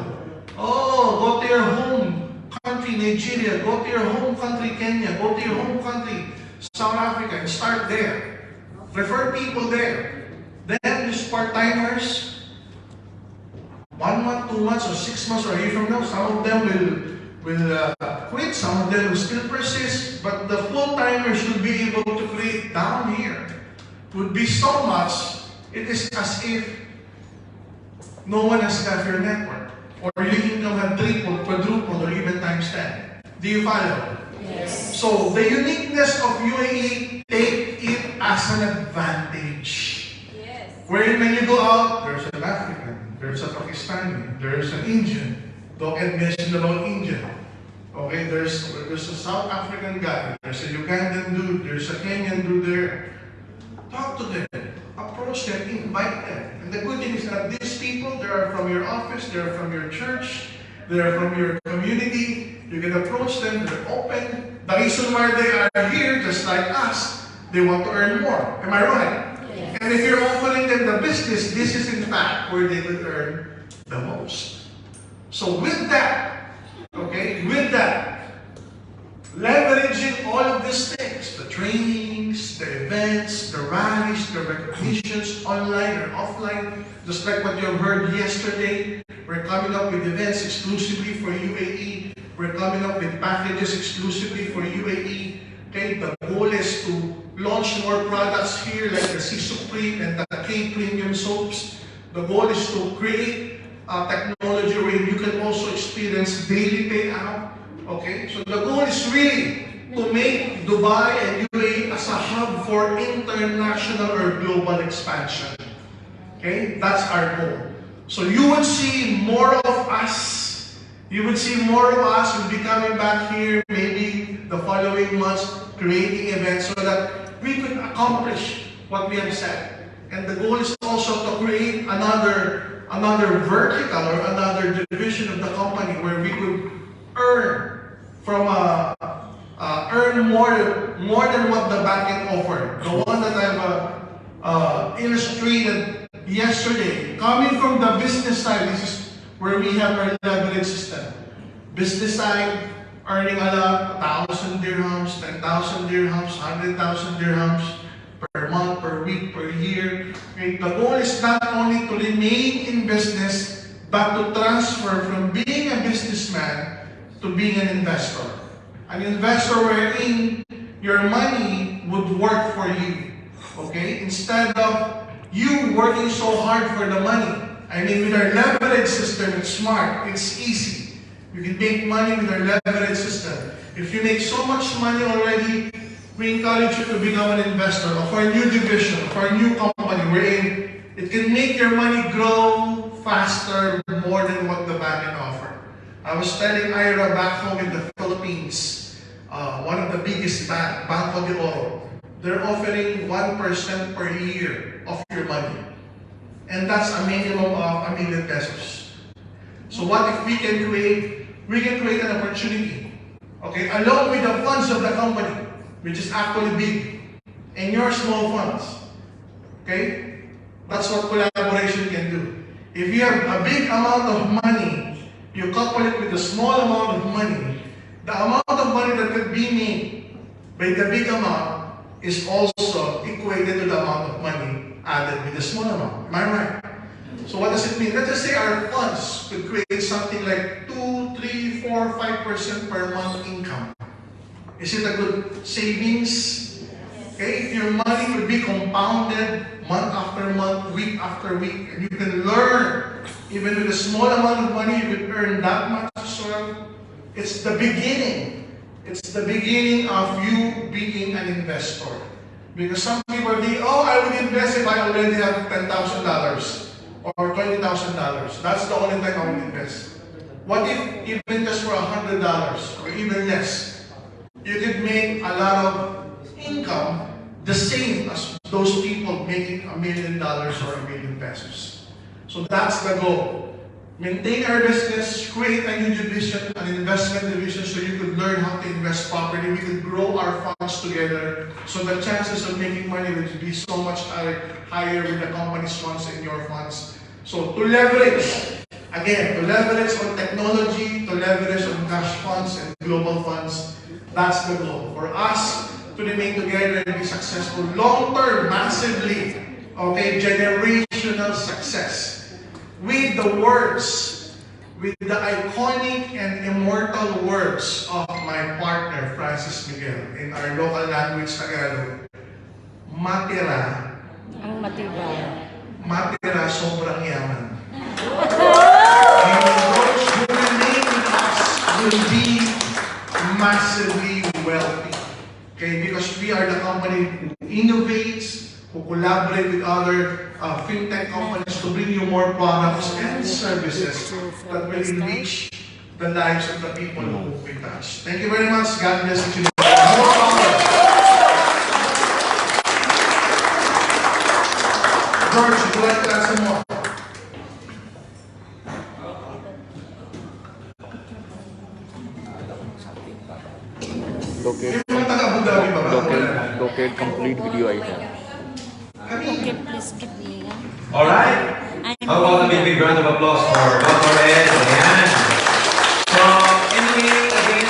go to your home country, Nigeria, go to your home country, Kenya, go to your home country, South Africa, and start there. Refer people there. Then these part-timers, 1 month, 2 months, or 6 months, or a year from now, some of them will quit, some of them will still persist, but the full-timers should be able to create down here. It would be so much, it is as if no one has left your network, or your income had tripled, quadrupled, or even times 10. Do you follow? Yes. So, the uniqueness of UAE, take it as an advantage. Yes. Wherein when you go out, there's an African, there's a Pakistani, there's an Indian. Don't get mentioned about India. Okay, there's a South African guy, there's a Ugandan dude, there's a Kenyan dude there. Talk to them, approach them, invite them. And the good thing is that these people, they are from your office, they are from your church, they are from your community. You can approach them, they're open. The reason why they are here, just like us, they want to earn more. Am I right? Yes. And if you're offering them the business, this is in fact where they will earn the most. So with that, leveraging all of these things, the trainings, the events, the rallies, the recognitions, online or offline, just like what you have heard yesterday, we're coming up with events exclusively for UAE. We're coming up with packages exclusively for UAE. Okay, the goal is to launch more products here like the C Supreme and the K Premium soaps. The goal is to create technology where you can also experience daily payout. Okay, so the goal is really to make Dubai and UAE as a hub for international or global expansion. Okay, that's our goal. So you would see more of us. You would see more of us. We'll be coming back here maybe the following months, creating events so that we could accomplish what we have said. And the goal is also to create another vertical or another division of the company where we could earn from earn more than what the backend offered. The one that I've illustrated yesterday, coming from the business side, this is where we have our leverage system. Business side, earning a lot, 1,000 dirhams, 10,000 dirhams, 100,000 dirhams per month, per week, per year. Okay? The goal is not only to remain in business, but to transfer from being a businessman to being an investor. An investor wherein your money would work for you. Okay? Instead of you working so hard for the money. I mean, with our leverage system, it's smart, it's easy. You can make money with our leverage system. If you make so much money already, we encourage you to become an investor of our new division, of our new company, wherein it can make your money grow faster, more than what the bank can offer. I was telling Ira back home in the Philippines, one of the biggest bank, Banco de Oro, they're offering 1% per year of your money. And that's a minimum of 1 million pesos. So what if we can create an opportunity, okay, along with the funds of the company, which is actually big, and your small funds, okay? That's what collaboration can do. If you have a big amount of money, you couple it with a small amount of money, the amount of money that could be made by the big amount is also equated to the amount of money added with the small amount. Am I right? So what does it mean? Let's just say our funds could create something like 2, 3, 4, 5% per month income. Is it a good savings? Okay, if your money could be compounded month after month, week after week, and you can learn, even with a small amount of money, you can earn that much as well. It's the beginning. It's the beginning of you being an investor. Because some people think, oh, I would invest if I already have $10,000 or $20,000. That's the only time I would invest. What if even just for $100 or even less, you could make a lot of income the same as those people making $1 million or $1 million pesos. So that's the goal. Maintain our business, create a new division, an investment division, so you could learn how to invest properly. We could grow our funds together, so the chances of making money would be so much higher with the company's funds and your funds. So to leverage, again, to leverage on technology, to leverage on cash funds and global funds, that's the goal. For us to remain together and be successful long-term, massively, okay, generational success. With the words, with the iconic and immortal words of my partner, Francis Miguel, in our local language, Tagalog, matira. Ang matira. Matira, sobrang yaman. And those who remain with us will be massively wealthy. Okay, because we are the company who innovates, who collaborate with other fintech companies to bring you more products and services that will enrich the lives of the people who we touch. Thank you very much. God bless you. More power. George, would you like to add some more? Located complete video I have. Okay, please give me. Alright. How about a big round of applause for Dr. Ed? Ayan. So, anyway, again,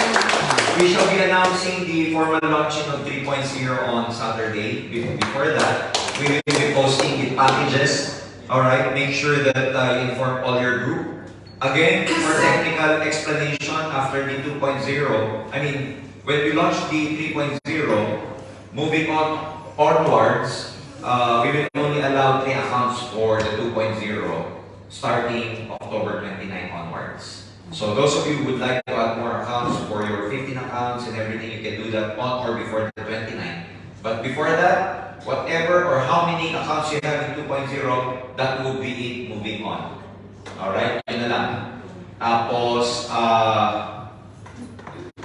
we shall be announcing the formal launching of 3.0 on Saturday. Before that, we will be posting the packages. Alright, make sure that you inform all your group. Again, for technical explanation after the 2.0, I mean, when we launch the 3.0, moving onwards, we will only allow 3 accounts for the 2.0 starting October 29 onwards. So those of you who would like to add more accounts for your 15 accounts and everything, you can do that on or before the 29. But before that, whatever or how many accounts you have in 2.0, that would be it moving on. Alright, yun na lang. Tapos,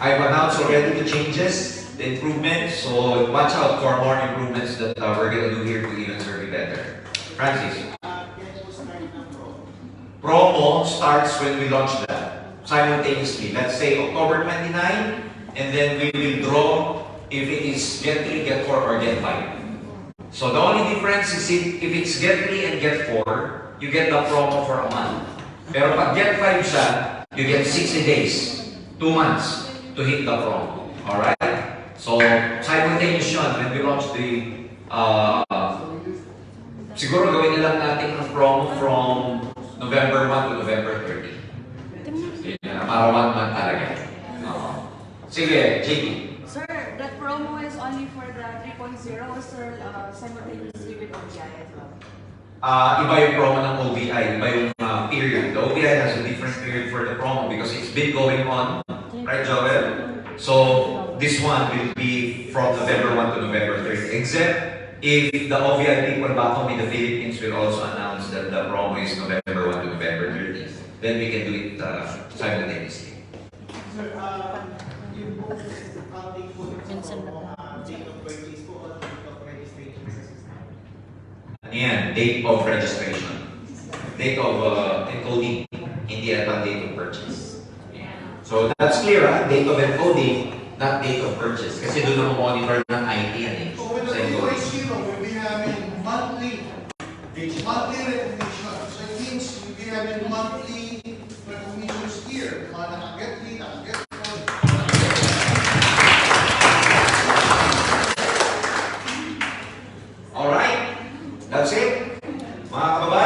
I've announced already the changes, the improvements, so watch out for more improvements that we're going to do here to even serve you better. Francis? Promo starts when we launch that, simultaneously. Let's say October 29, and then we will draw if it is get 3, get 4, or get 5. So the only difference is if it's get 3 and get 4, you get the promo for a month. Pero pag get 5 siya, you get 60 days, 2 months to hit the promo. Alright? So simultaneous yun when we launch the siguro gawin na lang natin ang promo from November 1 to November 30. Yan, para 1 month talaga. Sige, JP. Sir, that promo is only for the 3.0 or sir, simultaneously with OBI as well? Iba yung promo ng OBI, iba yung period. The OBI has a different period for the promo because it's been going on, right, Joel? So, this one will be from November 1 to November 30, except if the OBI people back home in the Philippines will also announce that the promo is November 1 to November 30, then we can do it simultaneously. Sir, yung accounting po Minsan na po. date of purchase po or date of registration sa system? Ayan, date of registration. Date of encoding, hindi ata date of purchase. So that's clear, ha? Date of encoding, not date of purchase. Kasi doon naman monitor ng IT yan eh. So with the Sa encoding. 3.0, we'll be having monthly recognition. So it means we'll be having monthly recognitions here. Mga nakaget 3, nakaget 4. Alright? That's it? Mga kababayan.